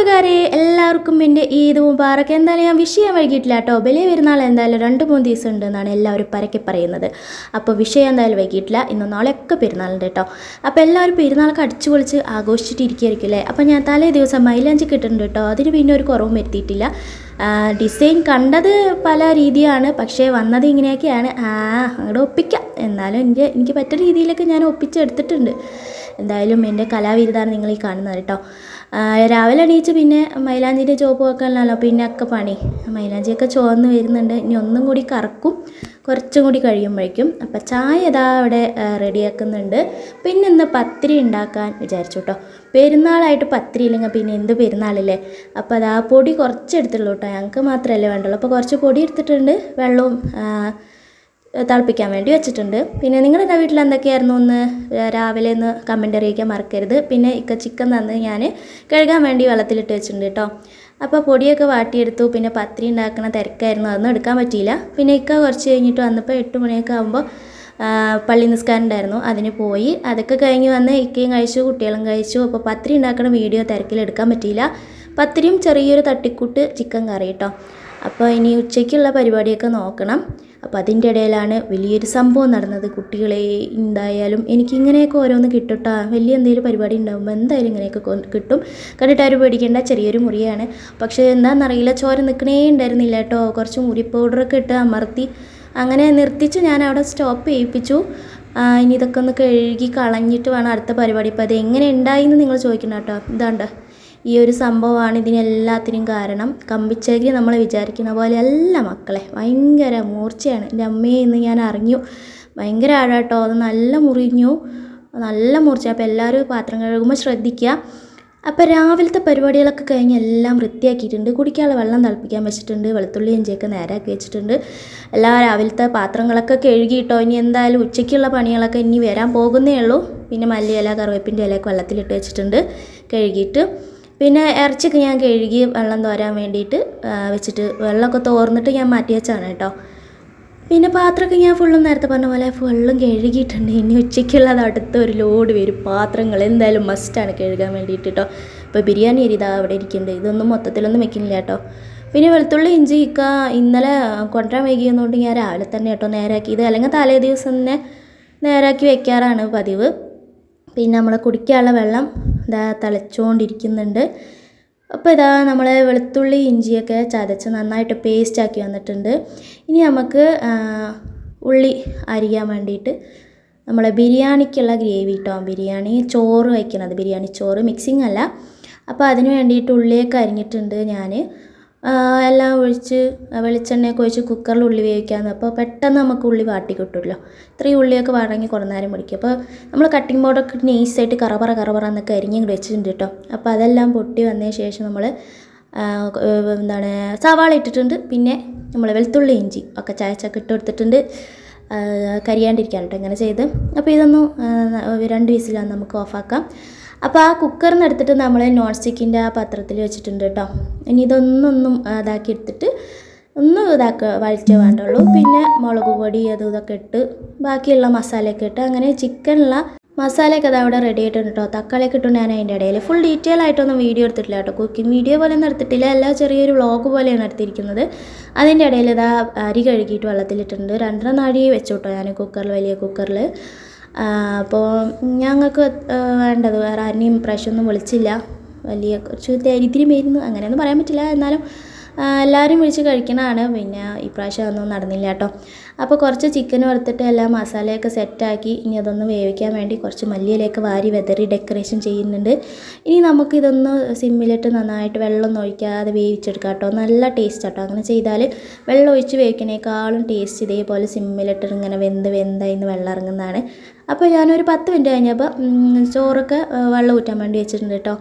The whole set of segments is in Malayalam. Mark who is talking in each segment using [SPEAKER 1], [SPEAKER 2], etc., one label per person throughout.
[SPEAKER 1] കൂട്ടുകാരെ എല്ലാവർക്കും എൻ്റെ ഈദ് മുബാറക്ക്. എന്തായാലും ഞാൻ വിഷയം വൈകിട്ടില്ല കേട്ടോ. വലിയ പെരുന്നാൾ എന്തായാലും 2-3 ദിവസം ഉണ്ടെന്നാണ് എല്ലാവരും പരക്കെ പറയുന്നത്. അപ്പോൾ വിഷയം എന്തായാലും വൈകിട്ടില്ല. ഇന്ന് നാളെയൊക്കെ പെരുന്നാളുണ്ട് കേട്ടോ. അപ്പോൾ എല്ലാവരും പെരുന്നാളൊക്കെ അടിച്ചു പൊളിച്ച് ആഘോഷിച്ചിട്ടിരിക്കുകയായിരിക്കും അല്ലേ. അപ്പോൾ ഞാൻ തലേ ദിവസം മൈലാഞ്ചി കിട്ടുന്നുണ്ട് കേട്ടോ. അതിന് പിന്നെ ഒരു കുറവും വരുത്തിയിട്ടില്ല. ഡിസൈൻ കണ്ടത് പല രീതിയാണ്, പക്ഷേ വന്നത് ഇങ്ങനെയൊക്കെയാണ്. അങ്ങോട്ട് ഒപ്പിക്കാം. എന്നാലും എനിക്ക് പറ്റുന്ന രീതിയിലൊക്കെ ഞാൻ ഒപ്പിച്ചെടുത്തിട്ടുണ്ട്. എന്തായാലും എൻ്റെ കലാവിരുതാണ് നിങ്ങൾ ഈ കാണുന്നത് കേട്ടോ. രാവിലെ എണീച്ച് പിന്നെ മൈലാഞ്ചിൻ്റെ ചോപ്പ് വെക്കാനല്ലോ പിന്നെ ഒക്കെ പണി. മൈലാഞ്ചിയൊക്കെ ചുവന്ന് വരുന്നുണ്ട്. ഇനി ഒന്നും കൂടി കറക്കും കുറച്ചും കൂടി കഴിയുമ്പോഴേക്കും. അപ്പം ചായ ഇതാ അവിടെ റെഡിയാക്കുന്നുണ്ട്. പിന്നെ ഇന്ന് പത്തിരി ഉണ്ടാക്കാൻ വിചാരിച്ചു കേട്ടോ. പെരുന്നാളായിട്ട് പത്തിരി ഇല്ലെങ്കിൽ പിന്നെ എന്ത് പെരുന്നാളില്ലേ. അപ്പോൾ അതാ പൊടി കുറച്ച് എടുത്തുള്ളൂ കേട്ടോ. ഞങ്ങൾക്ക് മാത്രമല്ലേ വേണ്ടുള്ളൂ. അപ്പോൾ കുറച്ച് പൊടി എടുത്തിട്ടുണ്ട്. വെള്ളവും തിളപ്പിക്കാൻ വേണ്ടി വെച്ചിട്ടുണ്ട്. പിന്നെ നിങ്ങളുടെ വീട്ടിൽ എന്തൊക്കെയായിരുന്നു ഒന്ന് രാവിലെ ഒന്ന് കമൻറ്റ് അറിയിക്കാൻ മറക്കരുത്. പിന്നെ ചിക്കൻ തന്ന് ഞാൻ കഴുകാൻ വേണ്ടി വെള്ളത്തിലിട്ട് വെച്ചിട്ടുണ്ട് കേട്ടോ. അപ്പോൾ പൊടിയൊക്കെ വാട്ടിയെടുത്തു. പിന്നെ പത്തിരി ഉണ്ടാക്കുന്ന തിരക്കായിരുന്നു, അതൊന്നും എടുക്കാൻ പറ്റിയില്ല. പിന്നെ കുറച്ച് കഴിഞ്ഞിട്ട് വന്നപ്പോൾ 8 മണിയൊക്കെ ആകുമ്പോൾ പള്ളി നിസ്കാരം ഉണ്ടായിരുന്നു, അതിന് പോയി. അതൊക്കെ കഴിഞ്ഞ് വന്ന് ഇക്കയും കഴിച്ചു, കുട്ടികളും കഴിച്ചു. അപ്പോൾ പത്തിരി ഉണ്ടാക്കുന്ന വീഡിയോ തിരക്കിലെടുക്കാൻ പറ്റിയില്ല. പത്തിരിയും ചെറിയൊരു തട്ടിക്കൂട്ട് ചിക്കൻ കറി കേട്ടോ. അപ്പോൾ ഇനി ഉച്ചയ്ക്കുള്ള പരിപാടിയൊക്കെ നോക്കണം. അപ്പോൾ അതിൻ്റെ ഇടയിലാണ് വലിയൊരു സംഭവം നടന്നത്. കുട്ടികളെ എന്തായാലും എനിക്കിങ്ങനെയൊക്കെ ഓരോന്ന് കിട്ടുട്ടോ. വലിയ എന്തെങ്കിലും പരിപാടി ഉണ്ടാകുമ്പോൾ എന്തായാലും ഇങ്ങനെയൊക്കെ കിട്ടും. കണ്ടിട്ട് ആരും പേടിക്കേണ്ട, ചെറിയൊരു മുറിയാണ്. പക്ഷേ എന്താണെന്നറിയില്ല, ചോര നിൽക്കണേ ഉണ്ടായിരുന്നില്ല കേട്ടോ. കുറച്ച് മുറി പൗഡറൊക്കെ ഇട്ട് അമർത്തി അങ്ങനെ നിർത്തിച്ച് ഞാൻ അവിടെ സ്റ്റോപ്പ് ചെയ്യിപ്പിച്ചു. ഇനി ഇതൊക്കെ ഒന്ന് കഴുകി കളഞ്ഞിട്ട് വേണം അടുത്ത പരിപാടി. അപ്പോൾ അത് എങ്ങനെ ഉണ്ടായിന്ന് നിങ്ങൾ ചോദിക്കണം കേട്ടോ. ഇതാണ്ട് ഈ ഒരു സംഭവമാണ് ഇതിനെല്ലാത്തിനും കാരണം. കമ്പിച്ചേരി നമ്മൾ വിചാരിക്കുന്ന പോലെ അല്ല മക്കളെ, ഭയങ്കര മൂർച്ചയാണ്. എൻ്റെ അമ്മയെ ഇന്ന് ഞാൻ അറിഞ്ഞു. ഭയങ്കര ആഴാട്ടോ. അത് നല്ല മുറിഞ്ഞു, നല്ല മൂർച്ച. അപ്പോൾ എല്ലാവരും പാത്രം കഴുകുമ്പോൾ ശ്രദ്ധിക്കുക. അപ്പോൾ രാവിലത്തെ പരിപാടികളൊക്കെ കഴിഞ്ഞ് എല്ലാം വൃത്തിയാക്കിയിട്ടുണ്ട്. കുടിക്കാനുള്ള വെള്ളം തിളപ്പിക്കാൻ വെച്ചിട്ടുണ്ട്. വെളുത്തുള്ളി ഇഞ്ചിയൊക്കെ നേരാക്കി വെച്ചിട്ടുണ്ട്. എല്ലാ രാവിലത്തെ പാത്രങ്ങളൊക്കെ കഴുകിയിട്ടോ. ഇനി എന്തായാലും ഉച്ചയ്ക്കുള്ള പണികളൊക്കെ ഇനി വരാൻ പോകുന്നേ ഉള്ളൂ. പിന്നെ മല്ലിയില കറിവേപ്പിൻ്റെ ഇലയൊക്കെ വെള്ളത്തിലിട്ട് വെച്ചിട്ടുണ്ട് കഴുകിയിട്ട്. പിന്നെ ഇറച്ചിയൊക്കെ ഞാൻ കഴുകി വെള്ളം തോരാൻ വേണ്ടിയിട്ട് വെച്ചിട്ട് വെള്ളമൊക്കെ തോർന്നിട്ട് ഞാൻ മാറ്റി വെച്ചാണ് കേട്ടോ. പിന്നെ പാത്രമൊക്കെ ഞാൻ ഫുള്ളും നേരത്തെ പറഞ്ഞ പോലെ ഫുള്ളും കഴുകിയിട്ടുണ്ട്. ഇനി ഉച്ചയ്ക്കുള്ളത് അടുത്ത ഒരു ലോഡ് വരും പാത്രങ്ങൾ. എന്തായാലും മസ്റ്റാണ് കഴുകാൻ വേണ്ടിയിട്ട് കേട്ടോ. ഇപ്പോൾ ബിരിയാണി അരി ഇതാ അവിടെ ഇരിക്കുന്നുണ്ട്. ഇതൊന്നും മൊത്തത്തിലൊന്നും വെക്കുന്നില്ല കേട്ടോ. പിന്നെ വെളുത്തുള്ളി ഇഞ്ചി ഇന്നലെ കൊണ്ടുവരാൻ വൈകിയെന്നുകൊണ്ട് ഞാൻ രാവിലെ തന്നെ കേട്ടോ നേരാക്കിയത്. അല്ലെങ്കിൽ തലേ ദിവസം തന്നെ നേരാക്കി വെക്കാറാണ് പതിവ്. പിന്നെ നമ്മൾ കുടിക്കാനുള്ള വെള്ളം ഇതാ തിളച്ചുകൊണ്ടിരിക്കുന്നുണ്ട്. അപ്പോൾ ഇതാ നമ്മൾ വെളുത്തുള്ളി ഇഞ്ചിയൊക്കെ ചതച്ച് നന്നായിട്ട് പേസ്റ്റാക്കി വന്നിട്ടുണ്ട്. ഇനി നമുക്ക് ഉള്ളി അരിയാൻ വേണ്ടിയിട്ട് നമ്മളെ ബിരിയാണിക്കുള്ള ഗ്രേവി കേട്ടോ. ബിരിയാണി ചോറ് വയ്ക്കണത്, ബിരിയാണി ചോറ് മിക്സിങ് അല്ല. അപ്പോൾ അതിന് വേണ്ടിയിട്ട് ഉള്ളിയൊക്കെ അരിഞ്ഞിട്ടുണ്ട് ഞാൻ. എല്ലാം ഒഴിച്ച് വെളിച്ചെണ്ണയൊക്കെ ഒഴിച്ച് കുക്കറിൽ ഉള്ളി വേവിക്കാമെന്ന്. അപ്പോൾ പെട്ടെന്ന് നമുക്ക് ഉള്ളി വാട്ടി കിട്ടുമല്ലോ. ഇത്രയും ഉള്ളിയൊക്കെ വഴങ്ങി കുറേ നേരം പിടിക്കും. അപ്പോൾ നമ്മൾ കട്ടിംഗ് ബോർഡൊക്കെ നൈസായിട്ട് കറപറ എന്നൊക്കെ അരിഞ്ഞിങ്ങോട്ട് വെച്ചിട്ടുണ്ട് കേട്ടോ. അപ്പോൾ അതെല്ലാം പൊട്ടി വന്നതിന് ശേഷം നമ്മൾ സവാള ഇട്ടിട്ടുണ്ട്. പിന്നെ നമ്മൾ വെളുത്തുള്ളി ഇഞ്ചി ഒക്കെ ചായച്ചൊക്കെ ഇട്ട് കൊടുത്തിട്ടുണ്ട്, കരിയാണ്ടിരിക്കാൻ കേട്ടോ ഇങ്ങനെ ചെയ്ത്. അപ്പോൾ ഇതൊന്നും 2 വിസിലാണ് നമുക്ക് ഓഫാക്കാം. അപ്പോൾ ആ കുക്കറിൽ നിന്ന് എടുത്തിട്ട് നമ്മൾ നോൺ സ്റ്റിക്കിൻ്റെ ആ പാത്രത്തിൽ വെച്ചിട്ടുണ്ട് കേട്ടോ. ഇനി ഇതൊന്നും ഇതാക്കി എടുത്തിട്ട് വഴറ്റേ വേണ്ടുള്ളൂ. പിന്നെ മുളക് പൊടി ഇതൊക്കെ ഇട്ട് ബാക്കിയുള്ള മസാലയൊക്കെ ഇട്ട് അങ്ങനെ ചിക്കനുള്ള മസാലയൊക്കെ അത് അവിടെ റെഡി ആയിട്ടുണ്ട് കേട്ടോ. തക്കാളിയൊക്കെ ഇട്ടു ഞാൻ അതിൻ്റെ ഇടയിൽ. ഫുൾ ഡീറ്റെയിൽ ആയിട്ടൊന്നും വീഡിയോ എടുത്തിട്ടില്ല കേട്ടോ. കുക്കിംഗ് വീഡിയോ പോലെയൊന്നും എടുത്തിട്ടില്ല, എല്ലാം ചെറിയൊരു വ്ളോഗ് പോലെയാണ് എടുത്തിരിക്കുന്നത്. അതിൻ്റെ ഇടയിൽ അരി കഴുകിയിട്ട് വെള്ളത്തിലിട്ടുണ്ട്. 2 നാഴി വെച്ചു കേട്ടോ ഞാൻ കുക്കറിൽ, വലിയ കുക്കറിൽ. അപ്പോൾ ഞങ്ങൾക്ക് വേണ്ടത് വേറെ ആരെയും പ്രാവശ്യമൊന്നും വിളിച്ചില്ല. വലിയ കുറച്ച് ദരിദ്രം വരുന്നു അങ്ങനെയൊന്നും പറയാൻ പറ്റില്ല. എന്നാലും എല്ലാവരും വിളിച്ച് കഴിക്കണതാണ്. പിന്നെ ഈ പ്രാവശ്യം ഒന്നും നടന്നില്ല കേട്ടോ. അപ്പോൾ കുറച്ച് ചിക്കൻ വറുത്തിട്ട് എല്ലാം മസാലയൊക്കെ സെറ്റാക്കി ഇനി അതൊന്ന് വേവിക്കാൻ വേണ്ടി കുറച്ച് മല്ലിയിലയൊക്കെ വാരി വെതറി ഡെക്കറേഷൻ ചെയ്യുന്നുണ്ട്. ഇനി നമുക്കിതൊന്ന് സിമ്മിലിട്ട് നന്നായിട്ട് വെള്ളം ഒഴിക്കാതെ വേവിച്ചെടുക്കാം കേട്ടോ. നല്ല ടേസ്റ്റ് കേട്ടോ. അങ്ങനെ ചെയ്താൽ വെള്ളം ഒഴിച്ച് വേവിക്കണേക്കാളും ടേസ്റ്റ് ഇതേപോലെ സിമ്മിലിട്ട് ഇങ്ങനെ വെന്തായിന്ന് വെള്ളം ഇറങ്ങുന്നതാണ്. അപ്പോൾ ഞാനൊരു 10 മിനിറ്റ് കഴിഞ്ഞപ്പോൾ ചോറൊക്കെ വെള്ളം ഊറ്റാൻ വേണ്ടി വെച്ചിട്ടുണ്ട് കേട്ടോ.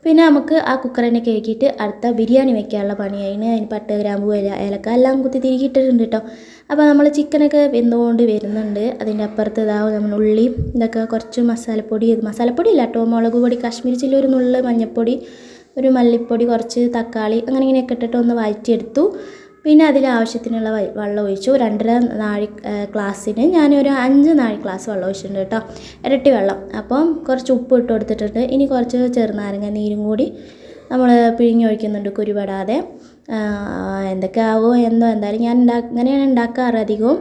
[SPEAKER 1] പിന്നെ നമുക്ക് ആ കുക്കറിനെ കഴുകിയിട്ട് അടുത്ത ബിരിയാണി വെക്കാനുള്ള പണിയായിന്. അതിന് പട്ട, ഗ്രാമ്പു, ഏലക്ക എല്ലാം കുത്തി തിരികിട്ടിട്ടുണ്ട് കേട്ടോ. അപ്പോൾ നമ്മൾ ചിക്കനൊക്കെ വെന്തുകൊണ്ട് വരുന്നുണ്ട്. അതിൻ്റെ അപ്പുറത്ത് നമ്മൾ ഉള്ളി ഇതൊക്കെ കുറച്ച് മസാലപ്പൊടി ഇല്ല കേട്ടോ, മുളക് പൊടി, കാശ്മീരി ചില്ലി, ഒരു നുള്ള് മഞ്ഞൾപ്പൊടി, ഒരു മല്ലിപ്പൊടി, കുറച്ച് തക്കാളി അങ്ങനെ ഇങ്ങനെയൊക്കെ ഇട്ടിട്ട് ഒന്ന് വഴറ്റിയെടുത്തു. പിന്നെ അതിൽ ആവശ്യത്തിനുള്ള വെള്ളം ഒഴിച്ചു. 2.5 നാഴി ഗ്ലാസ്സിന് ഞാനൊരു 5 നാഴി ഗ്ലാസ് വെള്ളം ഒഴിച്ചിട്ടുണ്ട് കേട്ടോ, ഇരട്ടി വെള്ളം. അപ്പം കുറച്ച് ഉപ്പ് ഇട്ട് കൊടുത്തിട്ടുണ്ട്. ഇനി കുറച്ച് ചെറുനാരങ്ങ നീരും കൂടി നമ്മൾ പിഴിഞ്ഞൊഴിക്കുന്നുണ്ട് കുരുപെടാതെ. എന്തൊക്കെ ആവോ എന്തോ, എന്തായാലും ഞാൻ അങ്ങനെയാണ് ഉണ്ടാക്കാറ് അധികവും.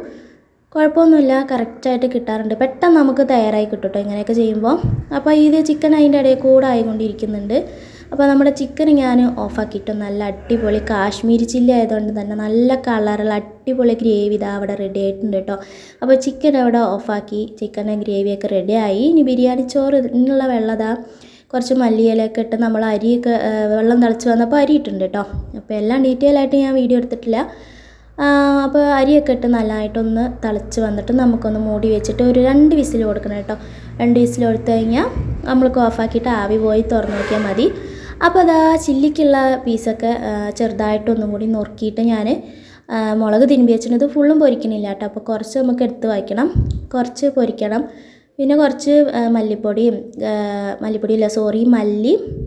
[SPEAKER 1] കുഴപ്പമൊന്നുമില്ല, കറക്റ്റായിട്ട് കിട്ടാറുണ്ട്. പെട്ടെന്ന് നമുക്ക് തയ്യാറായി കിട്ടും കേട്ടോ ഇങ്ങനെയൊക്കെ ചെയ്യുമ്പോൾ. അപ്പോൾ ഇത് ചിക്കൻ അതിൻ്റെ ഇടയിൽ കൂടെ ആയിക്കൊണ്ടിരിക്കുന്നുണ്ട്. അപ്പോൾ നമ്മുടെ ചിക്കൻ ഞാൻ ഓഫാക്കിയിട്ട് നല്ല അടിപൊളി കാശ്മീരി ചില്ലി ആയതുകൊണ്ട് തന്നെ നല്ല കളറുള്ള അടിപൊളി ഗ്രേവി ഇതാ അവിടെ റെഡി ആയിട്ടുണ്ട് കേട്ടോ. അപ്പോൾ ചിക്കൻ അവിടെ ഓഫാക്കി, ചിക്കൻ്റെ ഗ്രേവിയൊക്കെ റെഡിയായി. ഇനി ബിരിയാണി ചോറ് ഇതിനുള്ള വെള്ളതാ കുറച്ച് മല്ലിയിലൊക്കെ ഇട്ട് നമ്മൾ അരിയൊക്കെ വെള്ളം തിളച്ച് വന്നപ്പോൾ അരി ഇട്ടുണ്ട് കേട്ടോ. അപ്പോൾ എല്ലാം ഡീറ്റെയിൽ ആയിട്ട് ഞാൻ വീഡിയോ എടുത്തിട്ടില്ല. അപ്പോൾ അരിയൊക്കെ ഇട്ട് നല്ലതായിട്ടൊന്ന് തിളച്ച് വന്നിട്ട് നമുക്കൊന്ന് മൂടി വെച്ചിട്ട് ഒരു 2 വിസിൽ കൊടുക്കണം കേട്ടോ. 2 വിസിൽ കൊടുത്തു കഴിഞ്ഞാൽ നമ്മൾക്ക് ഓഫാക്കിയിട്ട് ആവി പോയി തുറന്ന് നോക്കിയാൽ മതി. അപ്പോൾ അതാ ചില്ലിക്കുള്ള പീസൊക്കെ ചെറുതായിട്ടൊന്നും കൂടി നുറുക്കിയിട്ട് ഞാൻ മുളക് തിരുമ്പി വെച്ചിട്ട് ഫുള്ളും പൊരിക്കണില്ല കേട്ടോ. അപ്പോൾ കുറച്ച് നമുക്ക് എടുത്ത് വയ്ക്കണം, കുറച്ച് പൊരിക്കണം. പിന്നെ കുറച്ച് മല്ലി,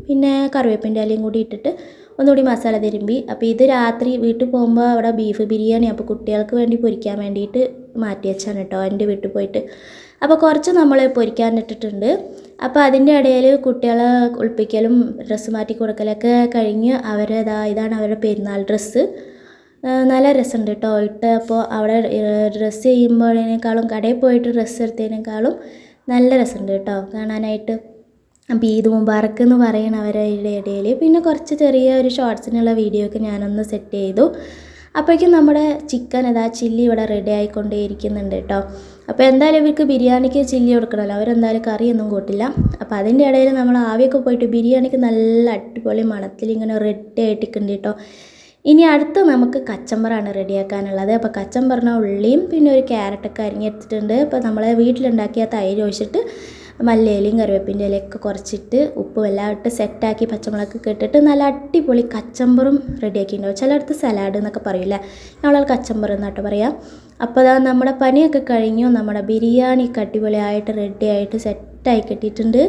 [SPEAKER 1] പിന്നെ കറിവേപ്പിൻ്റെ ഇലയും കൂടി ഇട്ടിട്ട് ഒന്നുകൂടി മസാല തിരുമ്പി. അപ്പോൾ ഇത് രാത്രി വീട്ടിൽ പോകുമ്പോൾ അവിടെ ബീഫ് ബിരിയാണി, അപ്പോൾ കുട്ടികൾക്ക് വേണ്ടി പൊരിക്കാൻ വേണ്ടിയിട്ട് മാറ്റി വെച്ചാണ് കേട്ടോ എൻ്റെ വീട്ടിൽ പോയിട്ട്. അപ്പോൾ കുറച്ച് നമ്മൾ പൊരിക്കാനിട്ടിട്ടുണ്ട്. അപ്പോൾ അതിൻ്റെ ഇടയിൽ കുട്ടികളെ കുളിപ്പിക്കലും ഡ്രസ്സ് മാറ്റി കൊടുക്കലൊക്കെ കഴിഞ്ഞ് ഇതാണ് അവരുടെ പെരുന്നാൾ ഡ്രസ്സ്. നല്ല രസമുണ്ട് കേട്ടോ ഇട്ട്. അപ്പോൾ അവിടെ ഡ്രസ്സ് ചെയ്യുമ്പോഴേക്കാളും കടയിൽ പോയിട്ട് ഡ്രസ്സ് എടുത്തതിനേക്കാളും നല്ല രസമുണ്ട് കേട്ടോ കാണാനായിട്ട്. അപ്പോൾ ഈദ് മുബാറക്ക് എന്ന് പറയണം അവരുടെ ഇടയിൽ. പിന്നെ കുറച്ച് ചെറിയ ഒരു ഷോർട്സിനുള്ള വീഡിയോ ഒക്കെ ഞാനൊന്ന് സെറ്റ് ചെയ്തു. അപ്പോഴേക്കും നമ്മുടെ ചിക്കൻ ചില്ലി ഇവിടെ റെഡി ആയിക്കൊണ്ടേയിരിക്കുന്നുണ്ട് കേട്ടോ. അപ്പോൾ എന്തായാലും ഇവർക്ക് ബിരിയാണിക്ക് ചില്ലി കൊടുക്കണമല്ലോ, അവരെന്തായാലും കറിയൊന്നും കൂട്ടില്ല. അപ്പോൾ അതിൻ്റെ ഇടയിൽ നമ്മൾ ആവിയൊക്കെ പോയിട്ട് ബിരിയാണിക്ക് നല്ല അടിപൊളി മണത്തിൽ ഇങ്ങനെ റെഡി ആയിട്ടിരിക്കുന്നുണ്ട് കേട്ടോ. ഇനി അടുത്ത് നമുക്ക് കച്ചമ്പറാണ് റെഡിയാക്കാനുള്ളത്. അപ്പോൾ കച്ചമ്പറിന് ഉള്ളിയും പിന്നെ ഒരു ക്യാരറ്റൊക്കെ അരിഞ്ഞെടുത്തിട്ടുണ്ട്. അപ്പോൾ നമ്മൾ വീട്ടിലുണ്ടാക്കിയ തൈര് ഒഴിച്ചിട്ട് മല്ലിയിലയും കറിവേപ്പിൻ്റെ ഇലയൊക്കെ കുറച്ചിട്ട് ഉപ്പും എല്ലാം ഇട്ട് സെറ്റാക്കി പച്ചമുളകൊക്കെ ഇട്ടിട്ട് നല്ല അടിപൊളി കച്ചമ്പറും റെഡിയാക്കിയിട്ടുണ്ടാവും. ചിലയിടത്ത് സലാഡ് എന്നൊക്കെ പറയില്ല, ഞങ്ങളാൾ കച്ചമ്പർ എന്നാട്ടോ പറയാം. അപ്പോൾ അതാ നമ്മുടെ പണിയൊക്കെ കഴിഞ്ഞു, നമ്മുടെ ബിരിയാണി അടിപൊളിയായിട്ട് റെഡിയായിട്ട് സെറ്റായി കിട്ടിയിട്ടുണ്ട്.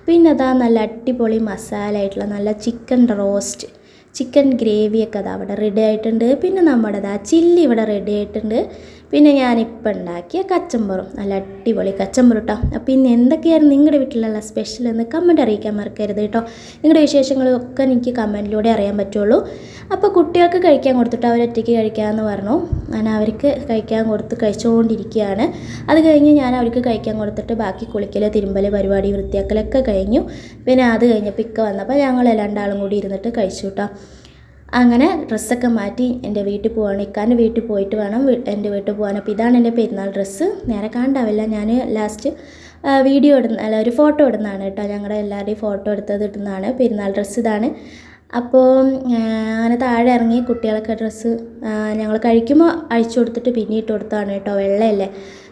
[SPEAKER 1] പിന്നെ അതാ നല്ല അടിപൊളി മസാല ആയിട്ടുള്ള നല്ല ചിക്കൻ റോസ്റ്റ്, ചിക്കൻ ഗ്രേവിയൊക്കെ അവിടെ റെഡി ആയിട്ടുണ്ട്. പിന്നെ നമ്മുടെ ചില്ലി ഇവിടെ റെഡി ആയിട്ടുണ്ട്. പിന്നെ ഞാനിപ്പോൾ ഉണ്ടാക്കിയ കച്ചമ്പറും നല്ല അടിപൊളി കച്ചമ്പർ കേട്ടോ. അപ്പോൾ ഇന്ന് എന്തൊക്കെയായിരുന്നു നിങ്ങളുടെ വീട്ടിലുള്ള സ്പെഷ്യൽ എന്ന് കമൻറ്റ് അറിയിക്കാൻ മറക്കരുത് കേട്ടോ. നിങ്ങളുടെ വിശേഷങ്ങളൊക്കെ എനിക്ക് കമൻറ്റിലൂടെ അറിയാൻ പറ്റുള്ളൂ. അപ്പോൾ കുട്ടികൾക്ക് കഴിക്കാൻ കൊടുത്തിട്ട് അവരൊറ്റയ്ക്ക് കഴിക്കാമെന്ന് പറഞ്ഞു. ഞാൻ അവർക്ക് കഴിക്കാൻ കൊടുത്ത് കഴിച്ചുകൊണ്ടിരിക്കുകയാണ്. അത് കഴിഞ്ഞ് ഞാൻ അവർക്ക് കഴിക്കാൻ കൊടുത്തിട്ട് ബാക്കി കുളിക്കൽ തിരുമ്പൽ പരിപാടി വൃത്തിയാക്കലൊക്കെ കഴിഞ്ഞു. പിന്നെ അത് കഴിഞ്ഞപ്പോൾ ഇക്ക വന്നപ്പോൾ ഞങ്ങൾ രണ്ടാളും കൂടി ഇരുന്നിട്ട് കഴിച്ചു കേട്ടോ. അങ്ങനെ ഡ്രസ്സൊക്കെ മാറ്റി എൻ്റെ വീട്ടിൽ പോവാണ്. ഇക്കാൻ്റെ വീട്ടിൽ പോയിട്ട് വേണം എൻ്റെ വീട്ടിൽ പോകാൻ. അപ്പോൾ ഇതാണ് എൻ്റെ പെരുന്നാൾ ഡ്രസ്സ്. നേരെ കാണാവില്ല, ഞാൻ ലാസ്റ്റ് വീഡിയോ ഒരു ഫോട്ടോ ഇടുന്നതാണ് കേട്ടോ. ഞങ്ങളുടെ എല്ലാവരുടെയും ഫോട്ടോ എടുത്തത് ഇടുന്നതാണ്. പെരുന്നാൾ ഡ്രസ്സ് ഇതാണ്. അപ്പോൾ അങ്ങനെ താഴെ ഇറങ്ങി കുട്ടികളൊക്കെ ഡ്രസ്സ് ഞങ്ങൾ കഴിക്കുമ്പോൾ അഴിച്ചു കൊടുത്തിട്ട് പിന്നെ ഇട്ട് കൊടുത്താണ് കേട്ടോ. വെള്ളമല്ലേ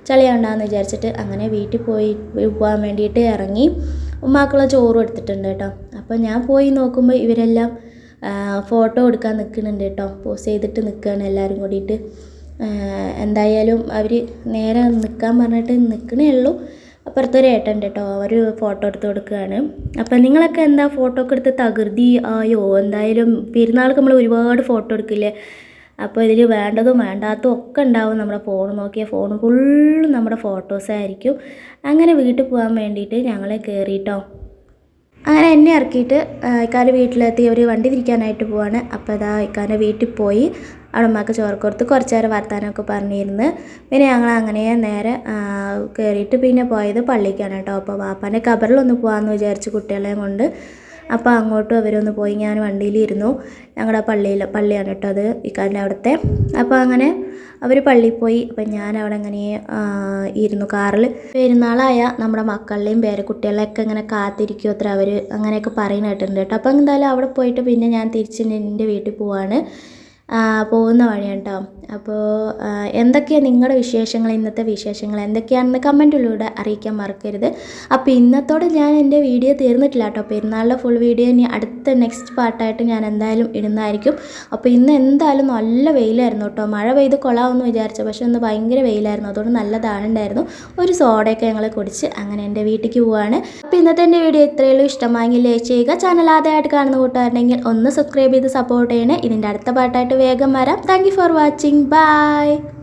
[SPEAKER 1] ചളിയാണ്ടാന്ന് വിചാരിച്ചിട്ട് അങ്ങനെ വീട്ടിൽ പോകാൻ വേണ്ടിയിട്ട് ഇറങ്ങി. ഉമ്മാക്കുള്ള ചോറും എടുത്തിട്ടുണ്ട് കേട്ടോ. അപ്പോൾ ഞാൻ പോയി നോക്കുമ്പോൾ ഇവരെല്ലാം ഫോട്ടോ എടുക്കാൻ നിൽക്കുന്നുണ്ട് കേട്ടോ. പോസ് ചെയ്തിട്ട് നിൽക്കുകയാണ് എല്ലാവരും കൂടിയിട്ട്. എന്തായാലും അവർ നേരെ നിൽക്കാൻ പറഞ്ഞിട്ട് നിൽക്കണേ ഉള്ളൂ. അപ്പുറത്തൊരു ഏട്ടൻ കേട്ടോ, അവർ ഫോട്ടോ എടുത്ത് കൊടുക്കുകയാണ്. അപ്പം നിങ്ങളൊക്കെ എന്താ ഫോട്ടോ ഒക്കെ എടുത്ത് തകൃതി ആയോ? എന്തായാലും പെരുന്നാൾക്ക് നമ്മൾ ഒരുപാട് ഫോട്ടോ എടുക്കില്ലേ. അപ്പോൾ ഇതിൽ വേണ്ടതും വേണ്ടാത്തതും ഒക്കെ ഉണ്ടാവും. നമ്മുടെ ഫോൺ നോക്കിയാൽ ഫോൺ ഫുള്ളും നമ്മുടെ ഫോട്ടോസായിരിക്കും. അങ്ങനെ വീട്ടിൽ പോകാൻ വേണ്ടിയിട്ട് ഞങ്ങൾ കയറിയിട്ടോ. അങ്ങനെ എന്നെ ഇറക്കിയിട്ട് ഇക്കാൻ്റെ വീട്ടിലെത്തി. അവർ വണ്ടി തിരിക്കാനായിട്ട് പോവാണ്. അപ്പോൾ അതാ ഇക്കാൻ്റെ വീട്ടിൽ പോയി അവിടെ അമ്മക്ക് ചോറ് കൊടുത്ത് കുറച്ച് നേരം വർത്താനമൊക്കെ പറഞ്ഞിരുന്ന് പിന്നെ ഞങ്ങൾ അങ്ങനെ നേരെ കയറിയിട്ട് പിന്നെ പോയത് പള്ളിക്കാണ് കേട്ടോ. അപ്പോൾ വാപ്പാൻ്റെ ഖബറിലൊന്ന് പോകാമെന്ന് വിചാരിച്ച് കുട്ടികളെയും കൊണ്ട്. അപ്പോൾ അങ്ങോട്ടും അവരൊന്ന് പോയി. ഞാൻ വണ്ടിയിലിരുന്നു. ഞങ്ങളുടെ പള്ളിയാണ് കേട്ടോ അത്, ഇക്കാൻ്റെ അവിടുത്തെ. അപ്പോൾ അങ്ങനെ അവർ പള്ളിയിൽ പോയി. അപ്പം ഞാൻ അവിടെ അങ്ങനെ ഇരുന്നു കാറിൽ. പെരുന്നാളായ നമ്മുടെ മക്കളുടെയും പേരക്കുട്ടികളെയൊക്കെ ഇങ്ങനെ കാത്തിരിക്കും അത്ര അവർ, അങ്ങനെയൊക്കെ പറയുന്ന കേട്ടിട്ടുണ്ട് കേട്ടോ. അപ്പോൾ എന്തായാലും അവിടെ പോയിട്ട് പിന്നെ ഞാൻ തിരിച്ച് എൻ്റെ വീട്ടിൽ പോവാണ്. പോകുന്ന വഴിയാണ് കേട്ടോ. അപ്പോൾ എന്തൊക്കെയാണ് നിങ്ങളുടെ വിശേഷങ്ങൾ, ഇന്നത്തെ വിശേഷങ്ങൾ എന്തൊക്കെയാണെന്ന് കമൻറ്റിലൂടെ അറിയിക്കാൻ മറക്കരുത്. അപ്പോൾ ഇന്നത്തോടെ ഞാൻ എൻ്റെ വീഡിയോ തീർന്നിട്ടില്ല കേട്ടോ. പെരുന്നാളിലെ ഫുൾ വീഡിയോ ഇനി അടുത്ത നെക്സ്റ്റ് പാർട്ടായിട്ട് ഞാൻ എന്തായാലും ഇടുന്നതായിരിക്കും. അപ്പോൾ ഇന്ന് എന്തായാലും നല്ല വെയിലായിരുന്നു കേട്ടോ. മഴ പെയ്ത് കൊള്ളാമെന്ന് വിചാരിച്ചു, പക്ഷെ ഒന്ന് ഭയങ്കര വെയിലായിരുന്നു. അതുകൊണ്ട് നല്ല ദാഹമുണ്ടായിരുന്നു. ഒരു സോഡയൊക്കെ ഞങ്ങൾ കുടിച്ച് അങ്ങനെ എൻ്റെ വീട്ടിലേക്ക് പോവുകയാണ്. അപ്പോൾ ഇന്നത്തെ എൻ്റെ വീഡിയോ ഇത്രയേ ഉള്ളൂ. ഇഷ്ടമായെങ്കിൽ ലൈക്ക് ചെയ്യുക. ചാനൽ ആദ്യമായിട്ട് കാണുന്ന കൂട്ടുകാരുണ്ടെങ്കിൽ ഒന്ന് സബ്സ്ക്രൈബ് ചെയ്ത് സപ്പോർട്ട് ചെയ്യണേ. ഇതിൻ്റെ അടുത്ത പാർട്ടായിട്ട് വേഗം വരാം. Thank you for watching. By.